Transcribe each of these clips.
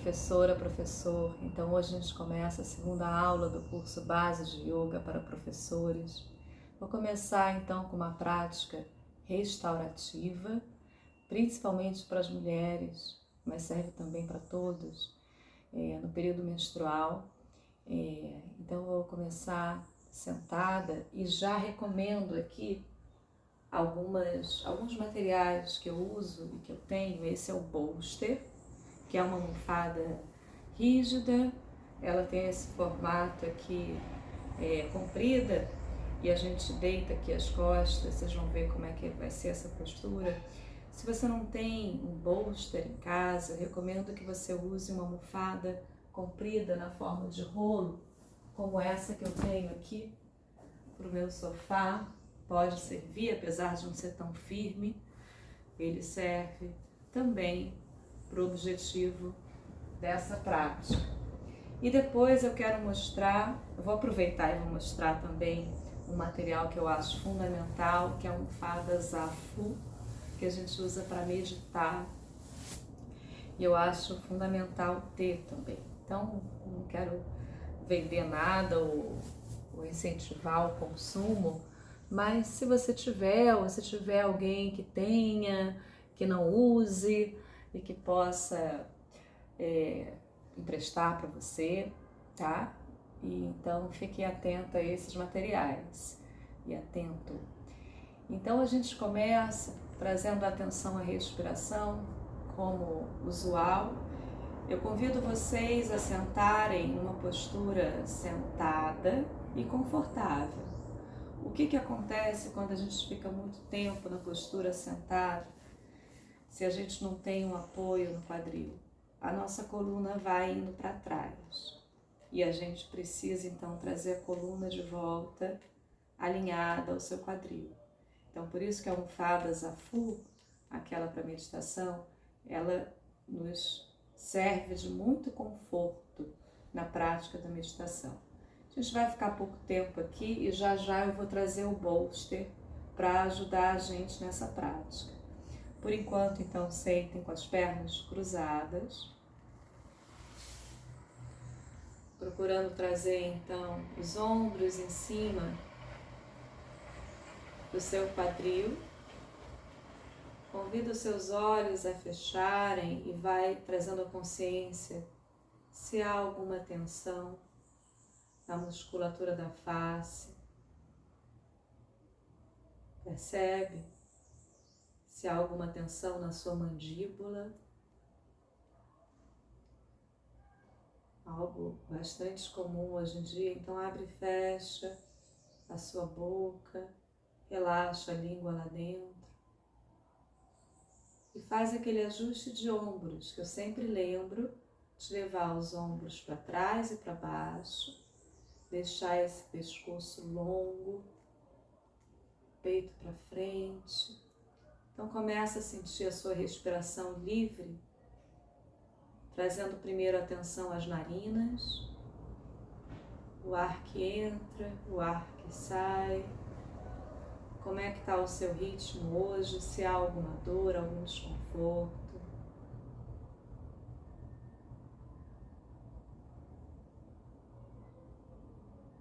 professora, professor. Então hoje a gente começa a segunda aula do curso Base de Yoga para Professores. Vou começar então com uma prática restaurativa, principalmente para as mulheres, mas serve também para todos, no período menstrual. Então eu vou começar sentada e já recomendo aqui alguns materiais que eu uso e que eu tenho. Esse é o bolster, que é uma almofada rígida, ela tem esse formato aqui comprida, e a gente deita aqui as costas, vocês vão ver como é que vai ser essa postura. Se você não tem um bolster em casa, eu recomendo que você use uma almofada comprida na forma de rolo, como essa que eu tenho aqui para o meu sofá. Pode servir, apesar de não ser tão firme, ele serve também para o objetivo dessa prática. E depois eu quero mostrar, eu vou aproveitar e vou mostrar também um material que eu acho fundamental, que é a almofada Zafu, que a gente usa para meditar, e eu acho fundamental ter também. Então, não quero vender nada ou incentivar o consumo, mas se você tiver, ou se tiver alguém que tenha, que não use e que possa emprestar para você, tá? E então fique atenta a esses materiais e atento. Então a gente começa trazendo atenção à respiração como usual. Eu convido vocês a sentarem numa postura sentada e confortável. O que acontece quando a gente fica muito tempo na postura sentada? Se a gente não tem um apoio no quadril, a nossa coluna vai indo para trás. E a gente precisa então trazer a coluna de volta alinhada ao seu quadril. Então por isso que a almofada Zafu, aquela para meditação, ela nos serve de muito conforto na prática da meditação. A gente vai ficar pouco tempo aqui e já eu vou trazer o bolster para ajudar a gente nessa prática. Por enquanto, então, sentem com as pernas cruzadas, procurando trazer então os ombros em cima do seu quadril. Convida os seus olhos a fecharem e vai trazendo a consciência se há alguma tensão na musculatura da face. Percebe se há alguma tensão na sua mandíbula. Algo bastante comum hoje em dia. Então abre e fecha a sua boca, relaxa a língua lá dentro. E faz aquele ajuste de ombros, que eu sempre lembro de levar os ombros para trás e para baixo, deixar esse pescoço longo, peito para frente. Então começa a sentir a sua respiração livre, trazendo primeiro atenção às narinas, o ar que entra, o ar que sai. Como é que está o seu ritmo hoje? Se há alguma dor, algum desconforto.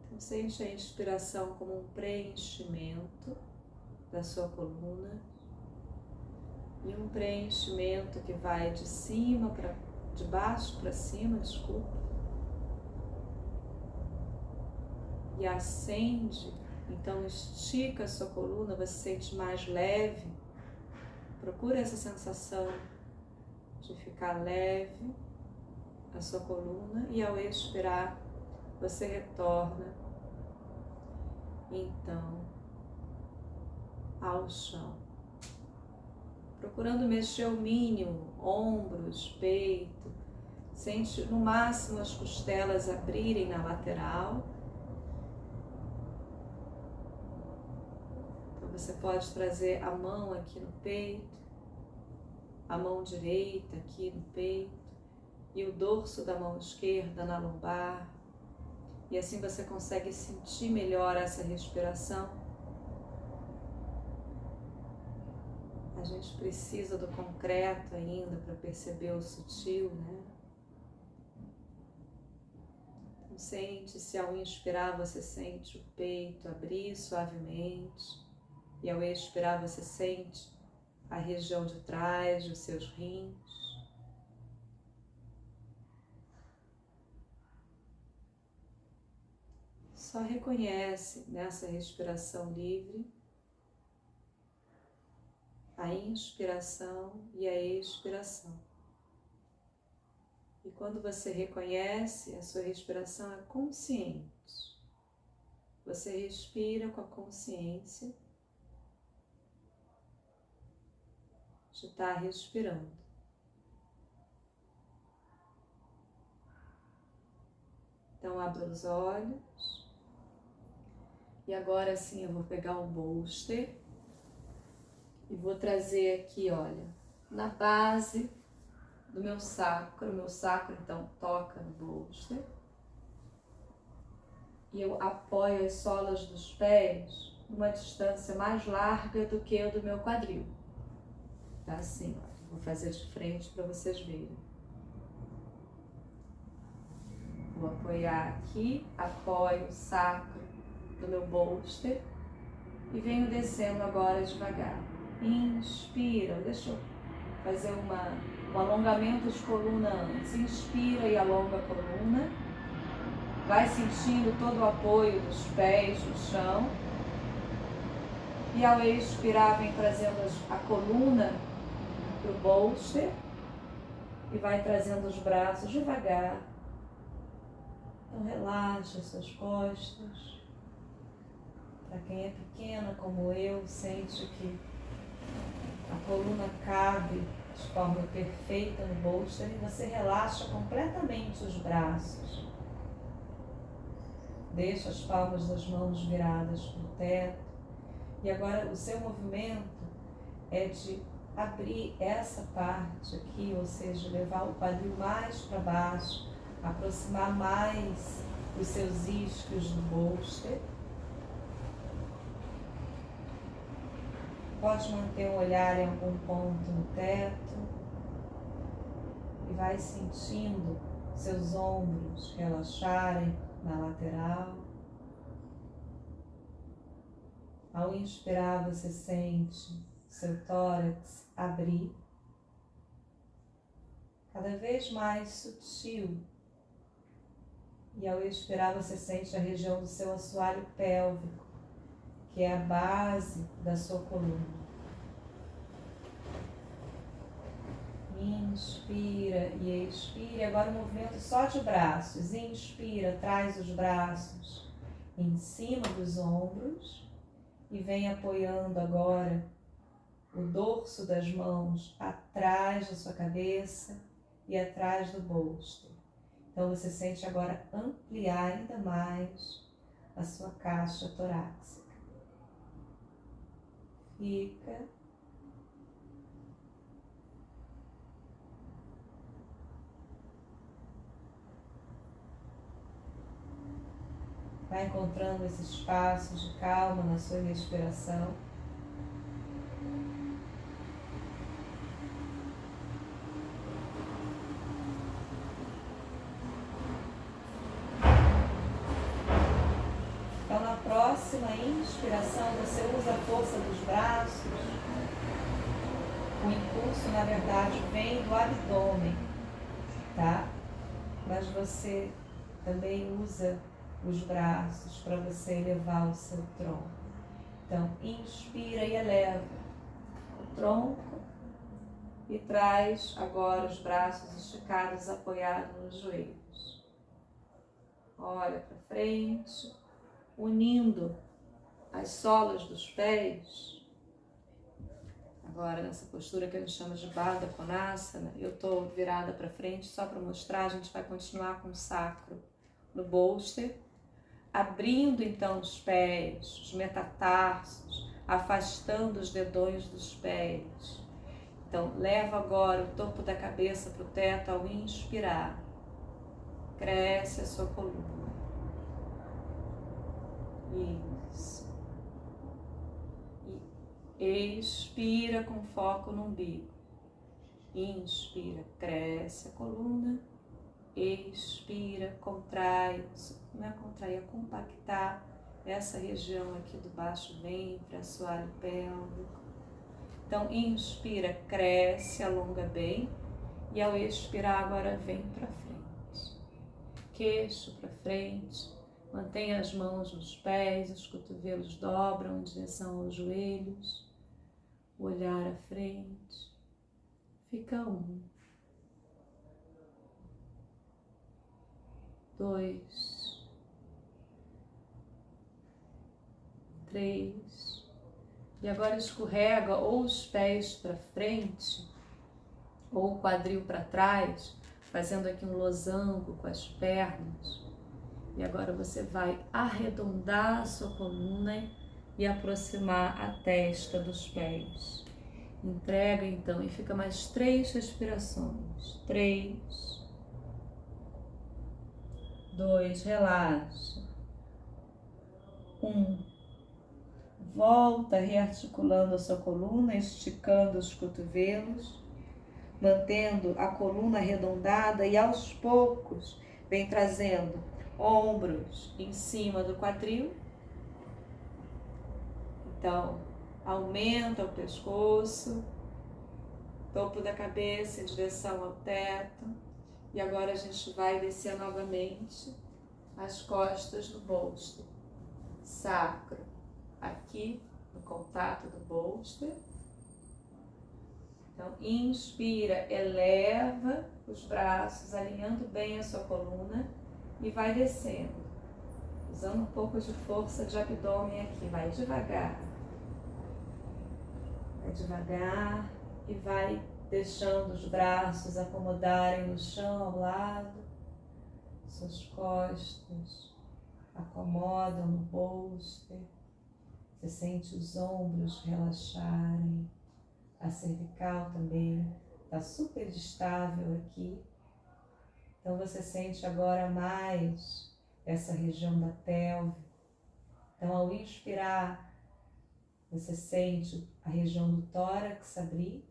Então sente a inspiração como um preenchimento da sua coluna e um preenchimento que vai de baixo para cima, e ascende. Então estica a sua coluna, você se sente mais leve. Procura essa sensação de ficar leve a sua coluna, e ao expirar você retorna então ao chão, procurando mexer o mínimo, ombros, peito. Sente no máximo as costelas abrirem na lateral. Então você pode trazer a mão aqui no peito, a mão direita aqui no peito e o dorso da mão esquerda na lombar. E assim você consegue sentir melhor essa respiração. A gente precisa do concreto ainda para perceber o sutil, né? Sente se ao inspirar você sente o peito abrir suavemente e ao expirar você sente a região de trás dos seus rins. Só reconhece nessa respiração livre a inspiração e a expiração. E quando você reconhece, a sua respiração é consciente. Você respira com a consciência de estar respirando. Então abra os olhos. E agora sim eu vou pegar o bolster e vou trazer aqui, olha, na base do meu sacro. O meu sacro então toca no bolster. E eu apoio as solas dos pés numa distância mais larga do que o do meu quadril. Tá assim, olha. Vou fazer de frente para vocês verem. Vou apoiar aqui, apoio o sacro do meu bolster e venho descendo agora devagar. Inspira, deixa eu fazer um alongamento de coluna antes. Inspira e alonga a coluna. Vai sentindo todo o apoio dos pés no chão. E ao expirar, vem trazendo a coluna para o bolster. E vai trazendo os braços devagar. Então relaxa suas costas. Para quem é pequena como eu, sente que a coluna cabe de forma perfeita no bolster e você relaxa completamente os braços. Deixa as palmas das mãos viradas para o teto. E agora o seu movimento é de abrir essa parte aqui, ou seja, levar o quadril mais para baixo, aproximar mais os seus isquios do bolster. Pode manter o olhar em algum ponto no teto e vai sentindo seus ombros relaxarem na lateral. Ao inspirar, você sente seu tórax abrir, cada vez mais sutil. E ao expirar, você sente a região do seu assoalho pélvico, que é a base da sua coluna. Inspira e expira. Agora um movimento só de braços. Inspira, traz os braços em cima dos ombros e vem apoiando agora o dorso das mãos atrás da sua cabeça e atrás do bolster. Então você sente agora ampliar ainda mais a sua caixa torácica. Fica. Vai encontrando esses espaços de calma na sua respiração. Então, na próxima inspiração, você usa a força dos braços. O impulso, na verdade, vem do abdômen, tá? Mas você também usa os braços para você elevar o seu tronco. Então, inspira e eleva o tronco e traz agora os braços esticados, apoiados nos joelhos. Olha para frente, unindo as solas dos pés. Agora, nessa postura que a gente chama de Baddha Konasana, eu estou virada para frente só para mostrar. A gente vai continuar com o sacro no bolster, abrindo então os pés, os metatarsos, afastando os dedões dos pés. Então, leva agora o topo da cabeça para o teto ao inspirar. Cresce a sua coluna. Isso. E expira com foco no umbigo. Inspira, cresce a coluna. expira, contrai, não é contrair, é compactar essa região aqui do baixo ventre, assoalho pélvico. Então, inspira, cresce, alonga bem, e ao expirar agora vem para frente. Queixo para frente, mantenha as mãos nos pés, os cotovelos dobram em direção aos joelhos, o olhar à frente. Fica 1, 2, 3, e agora escorrega ou os pés para frente ou o quadril para trás, fazendo aqui um losango com as pernas. E agora você vai arredondar a sua coluna e aproximar a testa dos pés. Entrega então e fica mais 3 respirações. 3, 2, relaxa. 1, volta rearticulando a sua coluna, esticando os cotovelos, mantendo a coluna arredondada e aos poucos vem trazendo ombros em cima do quadril. Então, aumenta o pescoço, topo da cabeça em direção ao teto. E agora a gente vai descer novamente as costas do bolster. Sacro aqui no contato do bolster. Então, inspira, eleva os braços, alinhando bem a sua coluna e vai descendo, usando um pouco de força de abdômen aqui. Vai devagar e vai deixando os braços acomodarem no chão ao lado, suas costas acomodam no bolster, você sente os ombros relaxarem, a cervical também está super estável aqui. Então você sente agora mais essa região da pelve. Então ao inspirar, você sente a região do tórax abrir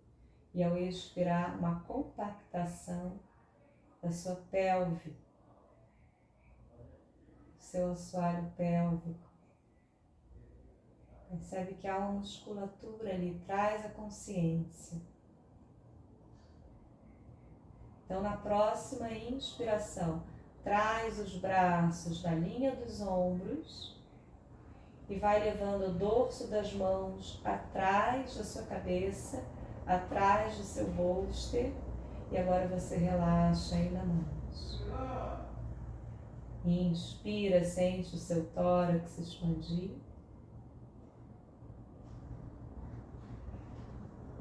e ao expirar uma compactação da sua pelve, seu assoalho pélvico. Percebe que há uma musculatura ali, traz a consciência. Então, na próxima inspiração, traz os braços na linha dos ombros e vai levando o dorso das mãos atrás da sua cabeça, atrás do seu bolster, e agora você relaxa ainda mais. Inspira, sente o seu tórax expandir.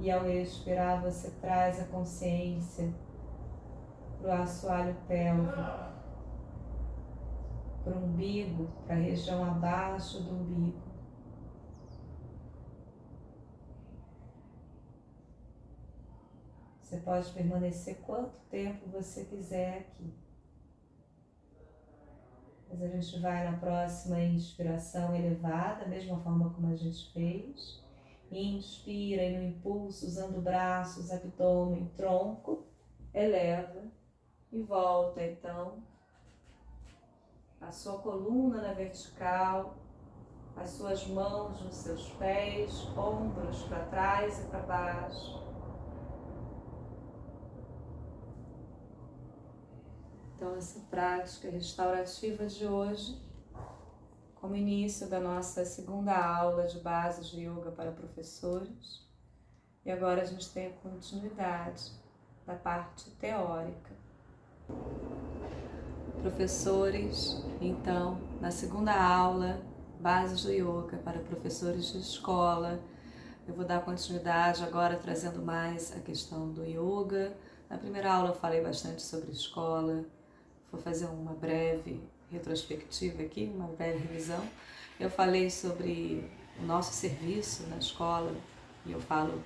E ao expirar, você traz a consciência para o assoalho pélvico, para o umbigo, para a região abaixo do umbigo. Você pode permanecer quanto tempo você quiser aqui. Mas a gente vai na próxima inspiração elevada, da mesma forma como a gente fez. Inspira e no impulso, usando braços, abdômen, tronco, eleva e volta então a sua coluna na vertical, as suas mãos nos seus pés, ombros para trás e para baixo. Então essa prática restaurativa de hoje, como início da nossa segunda aula de bases de yoga para professores. E agora a gente tem a continuidade da parte teórica. Professores, então, na segunda aula, bases do yoga para professores de escola, eu vou dar continuidade agora trazendo mais a questão do yoga. Na primeira aula eu falei bastante sobre escola, vou fazer uma breve retrospectiva aqui, uma breve revisão. Eu falei sobre o nosso serviço na escola, e eu falo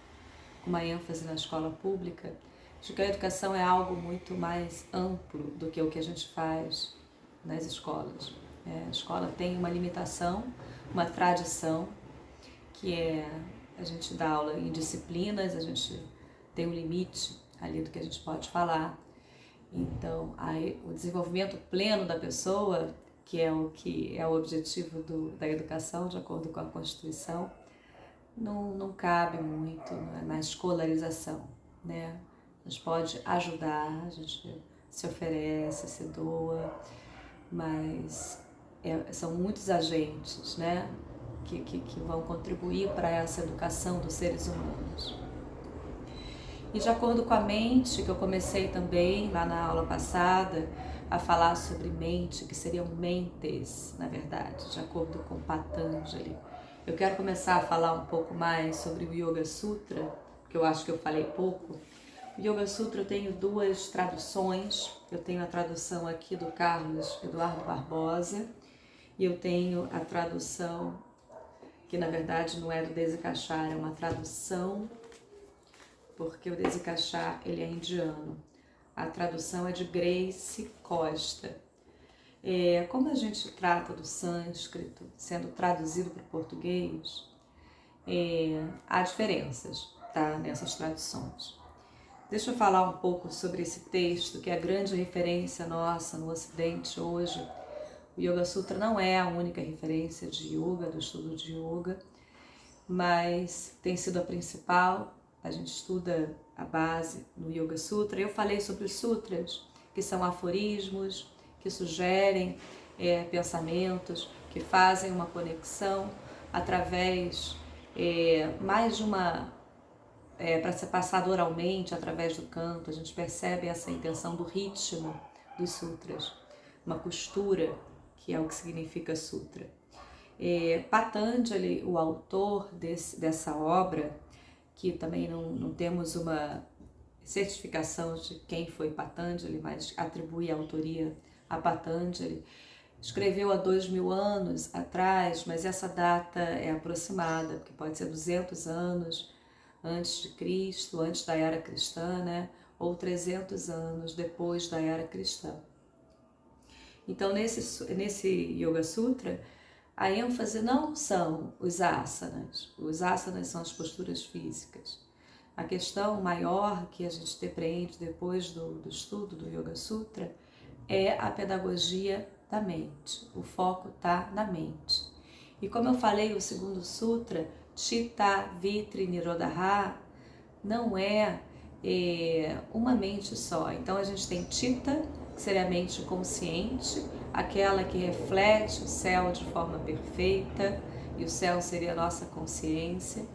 com uma ênfase na escola pública, de que a educação é algo muito mais amplo do que o que a gente faz nas escolas. A escola tem uma limitação, uma tradição, que é a gente dá aula em disciplinas, a gente tem um limite ali do que a gente pode falar. Então, aí, o desenvolvimento pleno da pessoa, que é o objetivo da educação, de acordo com a Constituição, não cabe muito na escolarização, né? A gente pode ajudar, a gente se oferece, se doa, mas são muitos agentes, né, que vão contribuir para essa educação dos seres humanos. E de acordo com a mente, que eu comecei também lá na aula passada a falar sobre mente, que seriam mentes, na verdade, de acordo com Patanjali. Eu quero começar a falar um pouco mais sobre o Yoga Sutra, que eu acho que eu falei pouco. O Yoga Sutra eu tenho duas traduções. Eu tenho a tradução aqui do Carlos Eduardo Barbosa e eu tenho a tradução, que na verdade não é do Desikachar, é uma tradução, porque o Desikachar ele é indiano. A tradução é de Grace Costa. Como a gente trata do sânscrito sendo traduzido para o português, há diferenças, tá, nessas traduções. Deixa eu falar um pouco sobre esse texto, que é a grande referência nossa no Ocidente hoje. O Yoga Sutra não é a única referência de yoga, do estudo de yoga, mas tem sido a principal. A gente estuda a base no Yoga Sutra. Eu falei sobre os sutras, que são aforismos, que sugerem pensamentos, que fazem uma conexão através mais de uma... para ser passado oralmente, através do canto, a gente percebe essa intenção do ritmo dos sutras, uma costura, que é o que significa sutra. Patanjali, o autor dessa obra, que também não temos uma certificação de quem foi Patanjali, mas atribui a autoria a Patanjali, escreveu há 2000 anos atrás, mas essa data é aproximada, porque pode ser 200 anos antes de Cristo, antes da era cristã, né? Ou 300 anos depois da era cristã. Então, nesse Yoga Sutra, a ênfase não são os asanas. Os asanas são as posturas físicas. A questão maior que a gente depreende depois do estudo do Yoga Sutra é a pedagogia da mente. O foco está na mente. E como eu falei, o segundo sutra, Chitta Vitri Nirodha, não é uma mente só. Então a gente tem Chitta, que seria a mente consciente, aquela que reflete o céu de forma perfeita, e o céu seria a nossa consciência.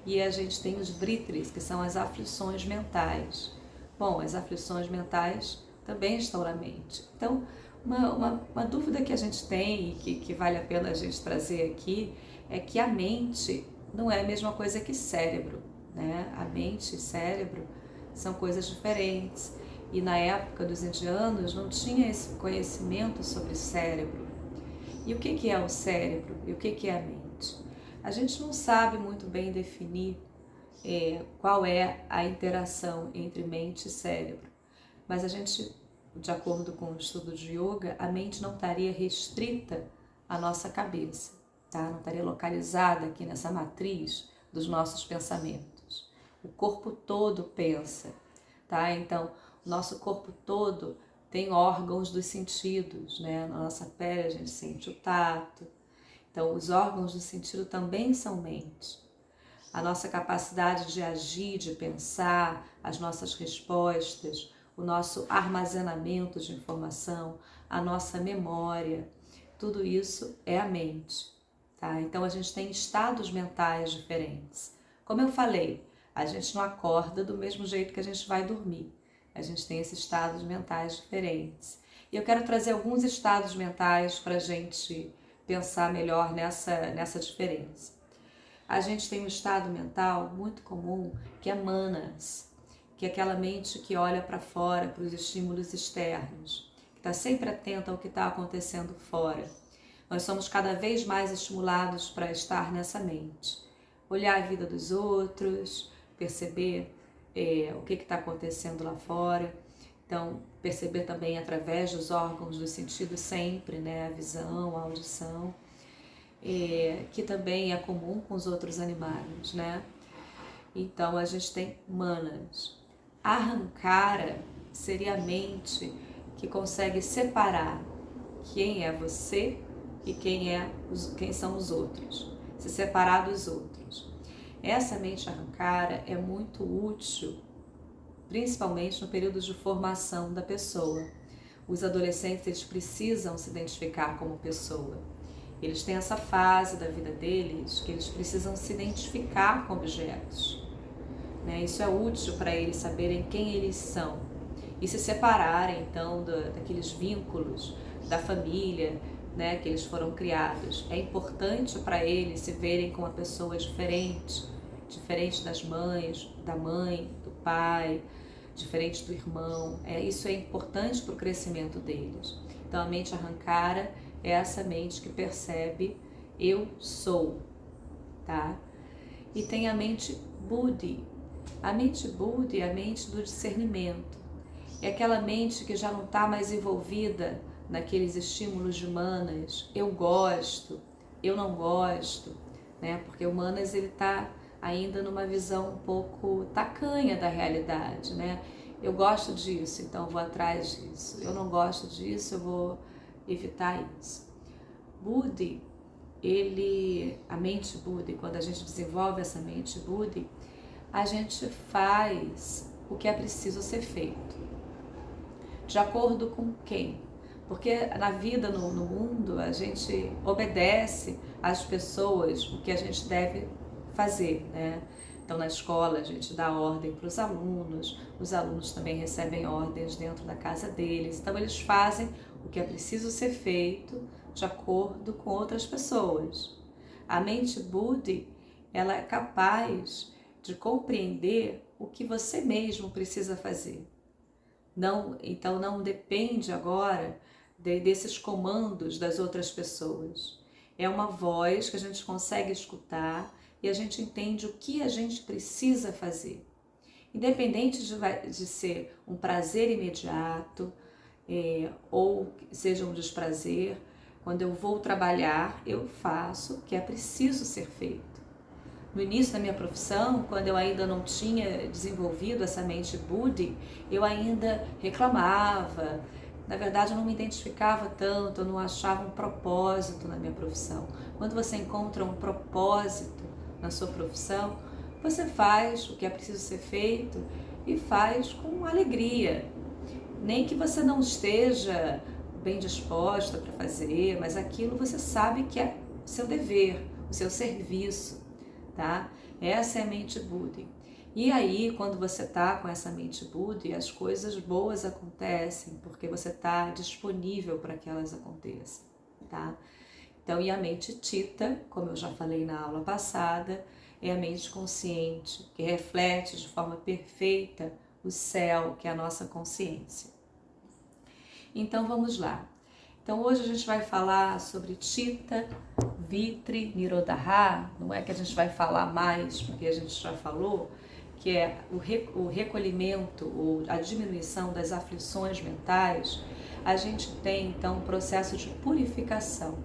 E a gente tem os Vritris, que são as aflições mentais. Bom, as aflições mentais também estão na mente. Então, uma dúvida que a gente tem e que vale a pena a gente trazer aqui é que a mente não é a mesma coisa que cérebro, né? A mente e cérebro são coisas diferentes. E na época dos indianos não tinha esse conhecimento sobre cérebro. E o que é o cérebro? E o que é a mente? A gente não sabe muito bem definir qual é a interação entre mente e cérebro. Mas a gente, de acordo com o estudo de yoga, a mente não estaria restrita à nossa cabeça, tá? Não estaria localizada aqui nessa matriz dos nossos pensamentos. O corpo todo pensa, tá? Então, o nosso corpo todo tem órgãos dos sentidos, né? Na nossa pele a gente sente o tato. Então, os órgãos do sentido também são mente. A nossa capacidade de agir, de pensar, as nossas respostas, o nosso armazenamento de informação, a nossa memória, tudo isso é a mente, tá? Então a gente tem estados mentais diferentes. Como eu falei, a gente não acorda do mesmo jeito que a gente vai dormir. A gente tem esses estados mentais diferentes. E eu quero trazer alguns estados mentais para a gente pensar melhor nessa diferença. A gente tem um estado mental muito comum que é manas, que é aquela mente que olha para fora, para os estímulos externos, que está sempre atenta ao que está acontecendo fora. Nós somos cada vez mais estimulados para estar nessa mente. Olhar a vida dos outros, perceber o que está acontecendo lá fora. Então, perceber também através dos órgãos do sentido sempre, né? A visão, a audição, que também é comum com os outros animais, né? Então, a gente tem manas. Ahankara seria a mente que consegue separar quem é você e quem são os outros, se separar dos outros. Essa mente arrancara é muito útil, principalmente no período de formação da pessoa. Os adolescentes, eles precisam se identificar como pessoa. Eles têm essa fase da vida deles que eles precisam se identificar com objetos, né? Isso é útil para eles saberem quem eles são e se separarem, então, daqueles vínculos da família, né, que eles foram criados. É importante para eles se verem com uma pessoa diferente das mães, da mãe, do pai, diferente do irmão. Isso é importante para o crescimento deles. Então a mente arrancara é essa mente que percebe eu sou, tá? E tem a mente buddhi. A mente buddhi é a mente do discernimento. É aquela mente que já não está mais envolvida naqueles estímulos de manas, eu gosto, eu não gosto, né? Porque o manas ele está ainda numa visão um pouco tacanha da realidade, né? Eu gosto disso, então eu vou atrás disso. Eu não gosto disso, eu vou evitar isso. Buddhi, a mente buddhi, quando a gente desenvolve essa mente buddhi, a gente faz o que é preciso ser feito. De acordo com quem? Porque na vida, no mundo, a gente obedece às pessoas o que a gente deve fazer, né? Então, na escola, a gente dá ordem para os alunos também recebem ordens dentro da casa deles. Então, eles fazem o que é preciso ser feito de acordo com outras pessoas. A mente buddhi, ela é capaz de compreender o que você mesmo precisa fazer. Então não depende agora desses comandos das outras pessoas. É uma voz que a gente consegue escutar e a gente entende o que a gente precisa fazer. Independente de ser um prazer imediato ou seja um desprazer, quando eu vou trabalhar, eu faço o que é preciso ser feito. No início da minha profissão, quando eu ainda não tinha desenvolvido essa mente buddhi, eu ainda reclamava. Na verdade, eu não me identificava tanto, eu não achava um propósito na minha profissão. Quando você encontra um propósito na sua profissão, você faz o que é preciso ser feito e faz com alegria. Nem que você não esteja bem disposta para fazer, mas aquilo você sabe que é o seu dever, o seu serviço. Tá? Essa é a mente buddhi. E aí, quando você está com essa mente buddhi, as coisas boas acontecem, porque você está disponível para que elas aconteçam. Tá? Então, e a mente chitta, como eu já falei na aula passada, é a mente consciente, que reflete de forma perfeita o céu, que é a nossa consciência. Então, vamos lá. Então, hoje a gente vai falar sobre Chitta, Vitri, Nirodha. Não é que a gente vai falar mais, porque a gente já falou, que é o recolhimento ou a diminuição das aflições mentais. A gente tem, então, um processo de purificação.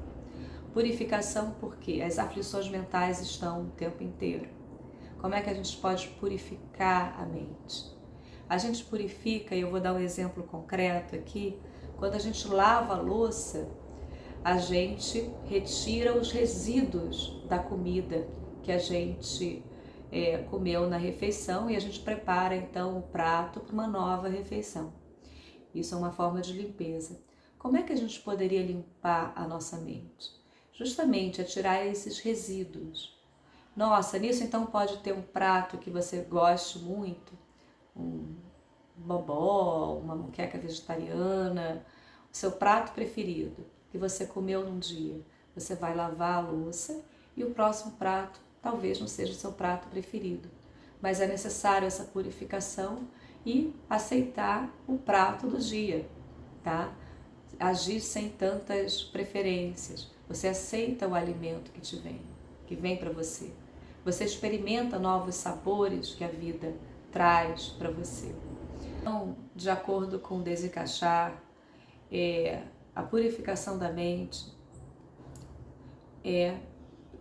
Purificação porque as aflições mentais estão o tempo inteiro. Como é que a gente pode purificar a mente? A gente purifica, e eu vou dar um exemplo concreto aqui, quando a gente lava a louça, a gente retira os resíduos da comida que a gente comeu na refeição e a gente prepara então o prato para uma nova refeição. Isso é uma forma de limpeza. Como é que a gente poderia limpar a nossa mente? Justamente a tirar esses resíduos. Nossa, nisso então pode ter um prato que você goste muito, um bobó, uma moqueca vegetariana, o seu prato preferido que você comeu num dia. Você vai lavar a louça e o próximo prato talvez não seja o seu prato preferido, mas é necessário essa purificação e aceitar o prato do dia, tá? Agir sem tantas preferências. Você aceita o alimento que vem para você. Você experimenta novos sabores que a vida traz para você. Então, de acordo com Desikachar, a purificação da mente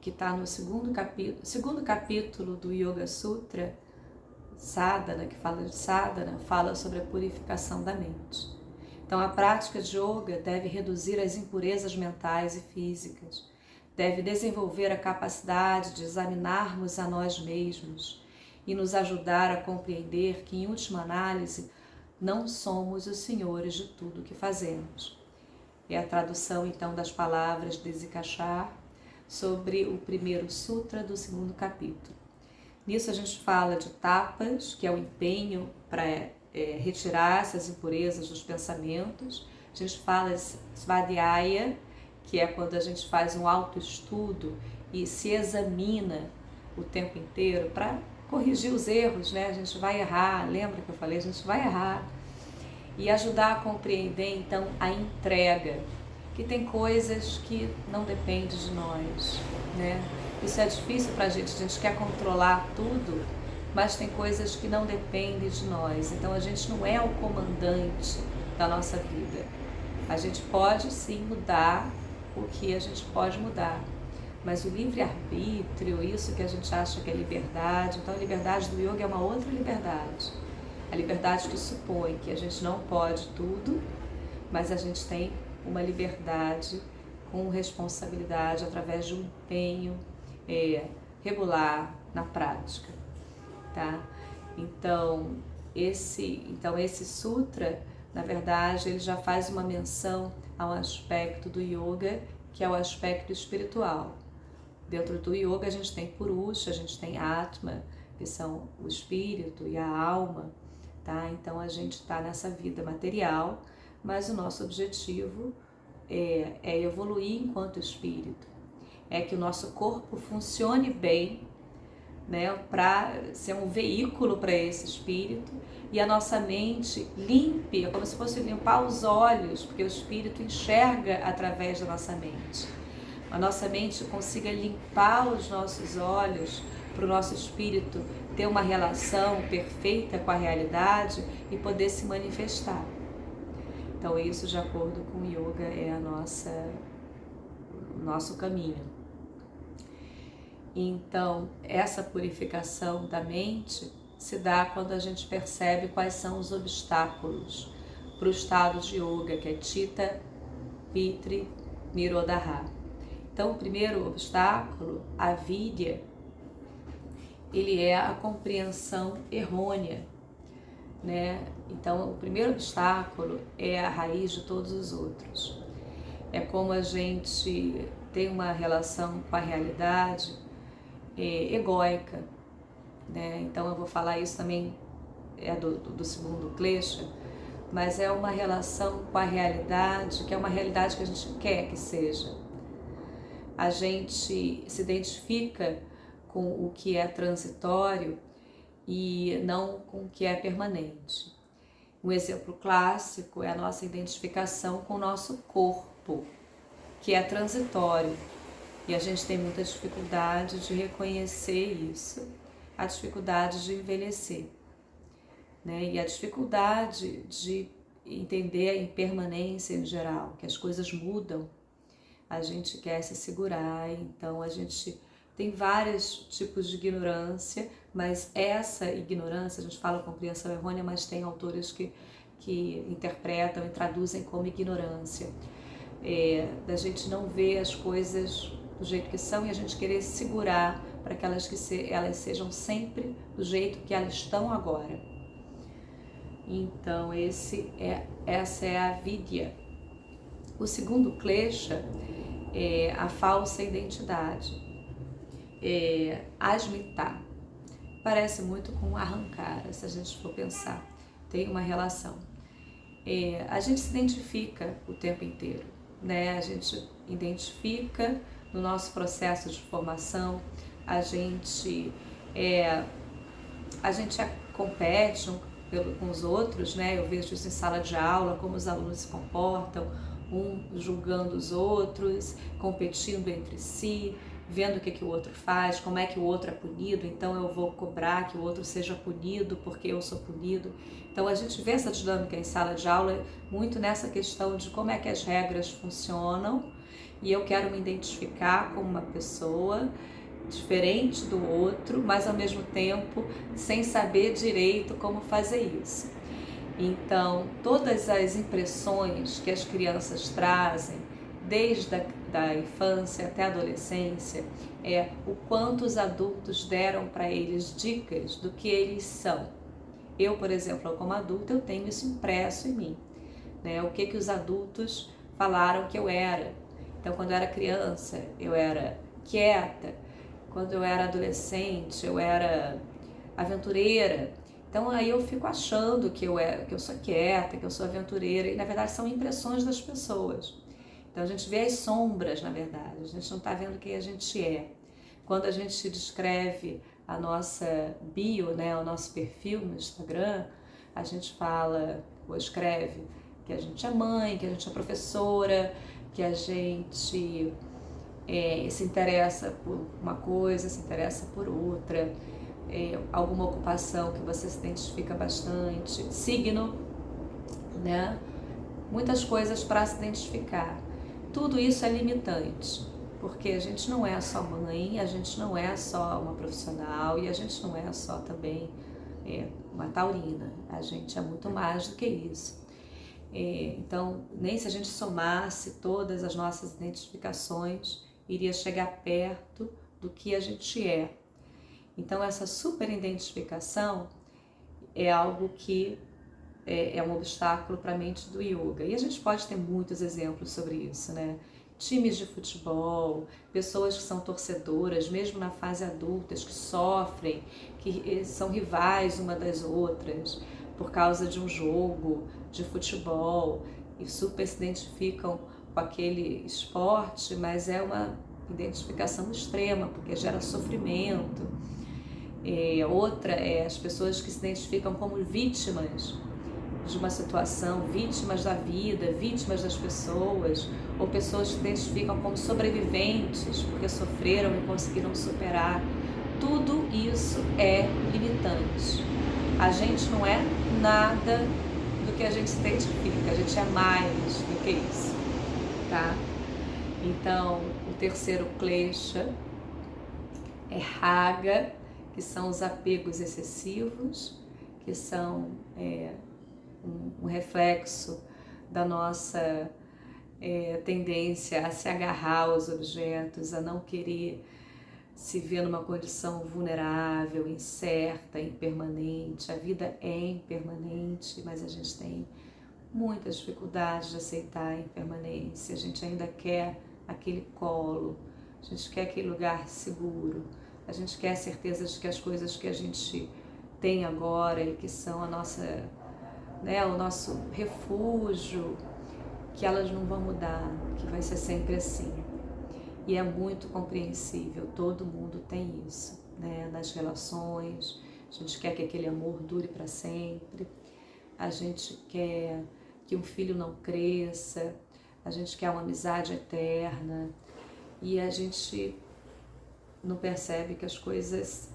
que está no segundo capítulo do Yoga Sutra, Sadhana, que fala de sadhana, fala sobre a purificação da mente. Então, a prática de yoga deve reduzir as impurezas mentais e físicas, deve desenvolver a capacidade de examinarmos a nós mesmos e nos ajudar a compreender que, em última análise, não somos os senhores de tudo o que fazemos. É a tradução, então, das palavras de Zikachar sobre o primeiro sutra do segundo capítulo. Nisso a gente fala de tapas, que é o empenho para retirar essas impurezas dos pensamentos. A gente fala de svadhyaya, que é quando a gente faz um autoestudo e se examina o tempo inteiro para corrigir os erros, né? A gente vai errar, lembra que eu falei? A gente vai errar. E ajudar a compreender, então, a entrega, que tem coisas que não dependem de nós, né? Isso é difícil para a gente quer controlar tudo, mas tem coisas que não dependem de nós. Então, a gente não é o comandante da nossa vida. A gente pode, sim, mudar o que a gente pode mudar, mas o livre-arbítrio, isso que a gente acha que é liberdade, então a liberdade do yoga é uma outra liberdade. A liberdade que supõe que a gente não pode tudo, mas a gente tem uma liberdade com responsabilidade através de um empenho regular na prática, tá? Então esse sutra, na verdade, ele já faz uma menção a um aspecto do yoga que é o aspecto espiritual. Dentro do yoga a gente tem Purusha, a gente tem Atma, que são o espírito e a alma, tá? Então a gente está nessa vida material, mas o nosso objetivo é evoluir enquanto espírito, é que o nosso corpo funcione bem, né, para ser um veículo para esse espírito, e a nossa mente limpe, é como se fosse limpar os olhos, porque o espírito enxerga através da nossa mente. A nossa mente consiga limpar os nossos olhos para o nosso espírito ter uma relação perfeita com a realidade e poder se manifestar. Então isso, de acordo com o yoga, é o nosso caminho. Então, essa purificação da mente se dá quando a gente percebe quais são os obstáculos para o estado de yoga, que é Chitta, Vritti, Nirodha. Então, o primeiro obstáculo, a avidya, ele é a compreensão errônea, né? Então, o primeiro obstáculo é a raiz de todos os outros. É como a gente tem uma relação com a realidade egóica, né? Então eu vou falar isso também do segundo klesha, mas é uma relação com a realidade que é uma realidade que a gente quer que seja. A gente se identifica com o que é transitório e não com o que é permanente. Um exemplo clássico é a nossa identificação com o nosso corpo, que é transitório. E a gente tem muita dificuldade de reconhecer isso, a dificuldade de envelhecer, né? E a dificuldade de entender a impermanência em geral, que as coisas mudam, a gente quer se segurar, então a gente tem vários tipos de ignorância, mas essa ignorância, a gente fala compreensão errônea, mas tem autores que interpretam e traduzem como ignorância, da gente não ver as coisas do jeito que são e a gente querer segurar para que elas sejam sempre do jeito que elas estão agora. Então essa é a avidya. O segundo klesha é a falsa identidade, asmita. Parece muito com ahankara, se a gente for pensar, tem uma relação. A gente se identifica o tempo inteiro, né? A gente identifica no nosso processo de formação, a gente compete com os outros, né? Eu vejo isso em sala de aula, como os alunos se comportam, julgando os outros, competindo entre si, vendo o que o outro faz, como é que o outro é punido, então eu vou cobrar que o outro seja punido porque eu sou punido. Então a gente vê essa dinâmica em sala de aula muito nessa questão de como é que as regras funcionam, e eu quero me identificar como uma pessoa diferente do outro, mas ao mesmo tempo sem saber direito como fazer isso. Então, todas as impressões que as crianças trazem, desde da infância até a adolescência, é o quanto os adultos deram para eles dicas do que eles são. Eu, por exemplo, como adulta, eu tenho isso impresso em mim, né? O que os adultos falaram que eu era. Então, quando eu era criança, eu era quieta. Quando eu era adolescente, eu era aventureira. Então aí eu fico achando que eu sou quieta, que eu sou aventureira, e na verdade são impressões das pessoas. Então a gente vê as sombras, na verdade, a gente não está vendo quem a gente é. Quando a gente descreve a nossa bio, né, o nosso perfil no Instagram, a gente fala ou escreve que a gente é mãe, que a gente é professora, que a gente se interessa por uma coisa, se interessa por outra, alguma ocupação que você se identifica bastante, signo, né? Muitas coisas para se identificar. Tudo isso é limitante, porque a gente não é só mãe, a gente não é só uma profissional e a gente não é só também uma taurina, a gente é muito mais do que isso. Então, nem se a gente somasse todas as nossas identificações, iria chegar perto do que a gente é. Então, essa super identificação é algo que é um obstáculo para a mente do yoga. E a gente pode ter muitos exemplos sobre isso, né? Times de futebol, pessoas que são torcedoras, mesmo na fase adultas, que sofrem, que são rivais uma das outras por causa de um jogo de futebol e super se identificam com aquele esporte, mas é uma identificação extrema, porque gera sofrimento. Outra é as pessoas que se identificam como vítimas de uma situação, vítimas da vida, vítimas das pessoas, ou pessoas que se identificam como sobreviventes porque sofreram e conseguiram superar. Tudo isso é limitante. A gente não é nada do que a gente se identifica, a gente é mais do que isso, tá? Então, o terceiro klesha é raga, que são os apegos excessivos, que são um reflexo da nossa tendência a se agarrar aos objetos, a não querer se ver numa condição vulnerável, incerta, impermanente. A vida é impermanente, mas a gente tem muitas dificuldades de aceitar a impermanência. A gente ainda quer aquele colo, a gente quer aquele lugar seguro, a gente quer a certeza de que as coisas que a gente tem agora e que são a nossa, né, o nosso refúgio, que elas não vão mudar, que vai ser sempre assim. E é muito compreensível, todo mundo tem isso, né? Nas relações, a gente quer que aquele amor dure para sempre, a gente quer que um filho não cresça, a gente quer uma amizade eterna e a gente não percebe que as coisas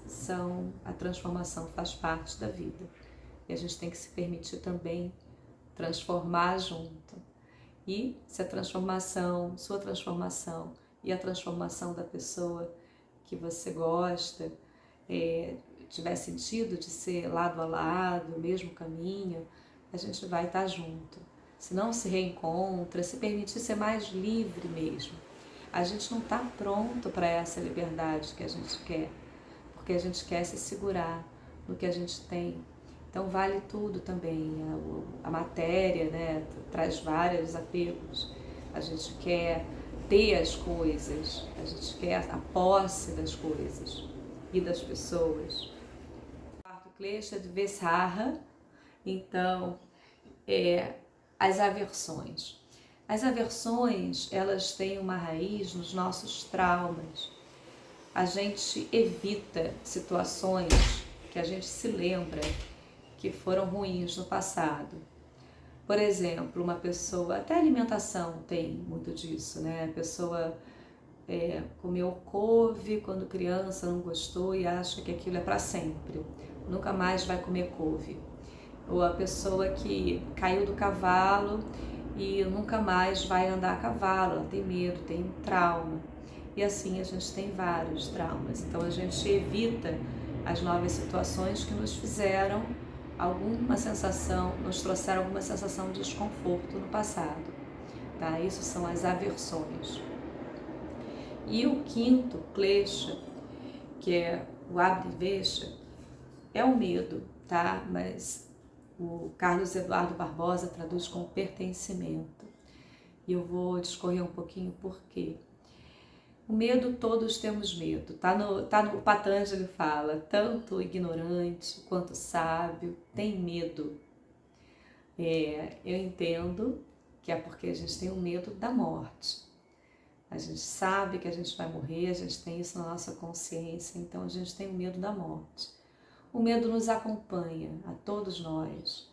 a transformação faz parte da vida e a gente tem que se permitir também transformar junto. E se a transformação, sua transformação e a transformação da pessoa que você gosta tiver sentido de ser lado a lado, o mesmo caminho, a gente vai estar junto. Se não se reencontra, se permitir ser mais livre mesmo. A gente não está pronto para essa liberdade que a gente quer, porque a gente quer se segurar no que a gente tem. Então vale tudo também, a matéria, né, traz vários apegos. A gente quer ter as coisas, a gente quer a posse das coisas e das pessoas. O quarto klesha é de Vesarra, então as aversões. As aversões, elas têm uma raiz nos nossos traumas. A gente evita situações que a gente se lembra que foram ruins no passado. Por exemplo, uma pessoa, até a alimentação tem muito disso, né? A pessoa comeu couve quando criança, não gostou e acha que aquilo é para sempre, nunca mais vai comer couve. Ou a pessoa que caiu do cavalo e nunca mais vai andar a cavalo, ela tem medo, tem um trauma. e assim a gente tem vários traumas. Então a gente evita as novas situações que nos fizeram alguma sensação, nos trouxeram alguma sensação de desconforto no passado, tá? Isso são as aversões. E o quinto, klesha, que é o abdivesha, é o medo, tá? Mas o Carlos Eduardo Barbosa traduz como pertencimento. E eu vou discorrer um pouquinho por quê. O medo, todos temos medo. Tá no Patanjali fala, tanto o ignorante quanto o sábio tem medo. Eu entendo que é porque a gente tem o medo da morte. A gente sabe que a gente vai morrer, a gente tem isso na nossa consciência, então a gente tem o medo da morte. O medo nos acompanha, a todos nós.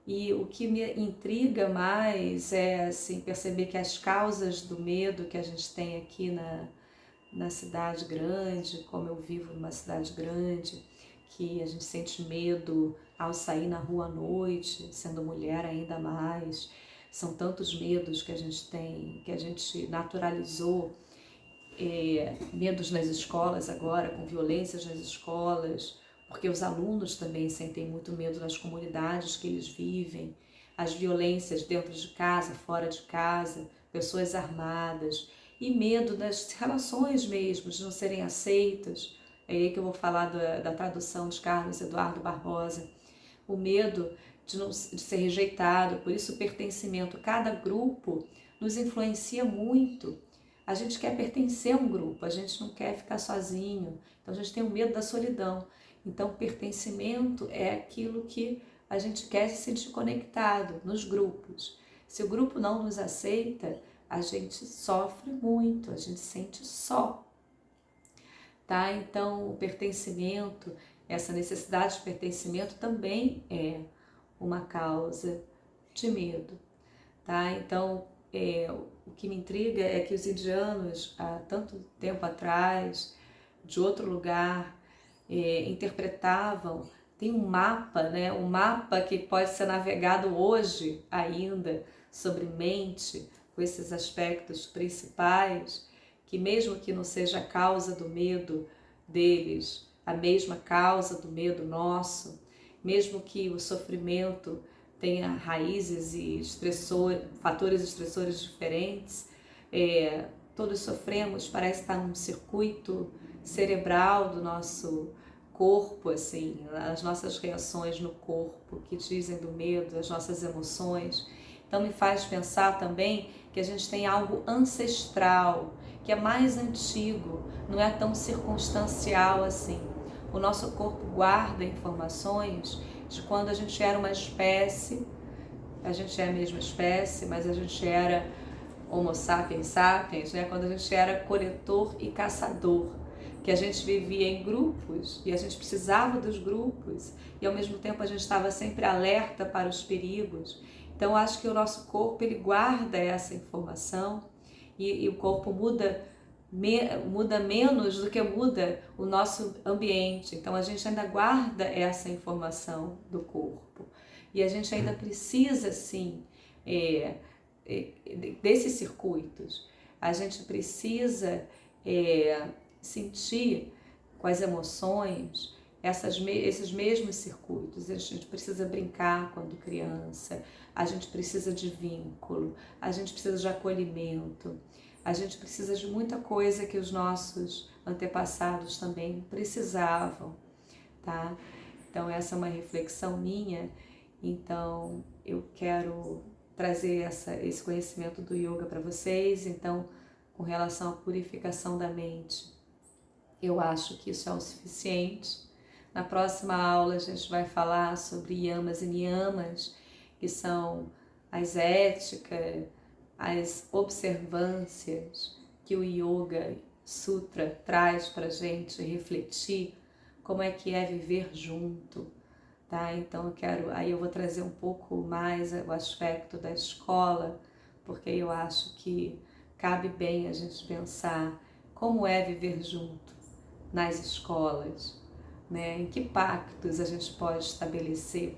E o que me intriga mais é assim, perceber que as causas do medo que a gente tem aqui na cidade grande, como eu vivo numa cidade grande, que a gente sente medo ao sair na rua à noite, sendo mulher ainda mais. São tantos medos que a gente tem, que a gente naturalizou, medos nas escolas agora, com violências nas escolas, porque os alunos também sentem muito medo nas comunidades que eles vivem, as violências dentro de casa, fora de casa, pessoas armadas, e medo das relações mesmo, de não serem aceitas. É aí que eu vou falar da tradução de Carlos Eduardo Barbosa. O medo de ser rejeitado, por isso o pertencimento. Cada grupo nos influencia muito. A gente quer pertencer a um grupo, a gente não quer ficar sozinho, então a gente tem o medo da solidão. Então, pertencimento é aquilo que a gente quer se sentir conectado nos grupos. Se o grupo não nos aceita, a gente sofre muito, a gente sente só. Tá? Então, o pertencimento, essa necessidade de pertencimento também é uma causa de medo. Tá? Então, o que me intriga é que os indianos, há tanto tempo atrás, de outro lugar, interpretavam, tem um mapa, né? Um mapa que pode ser navegado hoje ainda sobre mente, com esses aspectos principais, que mesmo que não seja a causa do medo deles, a mesma causa do medo nosso, mesmo que o sofrimento tenha raízes e fatores estressores diferentes, todos sofremos, parece estar num circuito cerebral do nosso corpo, assim, as nossas reações no corpo que dizem do medo, as nossas emoções. Então me faz pensar também que a gente tem algo ancestral, que é mais antigo, não é tão circunstancial assim. O nosso corpo guarda informações de quando a gente era uma espécie, a gente é a mesma espécie, mas a gente era Homo sapiens sapiens, né? Quando a gente era coletor e caçador, que a gente vivia em grupos e a gente precisava dos grupos e ao mesmo tempo a gente estava sempre alerta para os perigos. Então acho que o nosso corpo ele guarda essa informação e o corpo muda menos do que muda o nosso ambiente. Então a gente ainda guarda essa informação do corpo e a gente ainda precisa sim desses circuitos. A gente precisa sentir com as emoções esses mesmos circuitos. A gente precisa brincar quando criança, a gente precisa de vínculo, a gente precisa de acolhimento, a gente precisa de muita coisa que os nossos antepassados também precisavam, tá? Então essa é uma reflexão minha, então eu quero trazer esse conhecimento do yoga para vocês. Então, com relação à purificação da mente, eu acho que isso é o suficiente. Na próxima aula a gente vai falar sobre yamas e niyamas, que são as éticas, as observâncias que o Yoga Sutra traz para a gente refletir como é que é viver junto, tá? Então aí eu vou trazer um pouco mais o aspecto da escola, porque eu acho que cabe bem a gente pensar como é viver junto nas escolas, né? Em que pactos a gente pode estabelecer,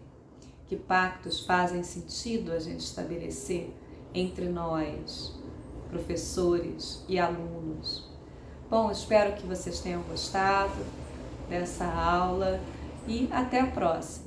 que pactos fazem sentido a gente estabelecer entre nós, professores e alunos, Bom, espero que vocês tenham gostado dessa aula e até a próxima.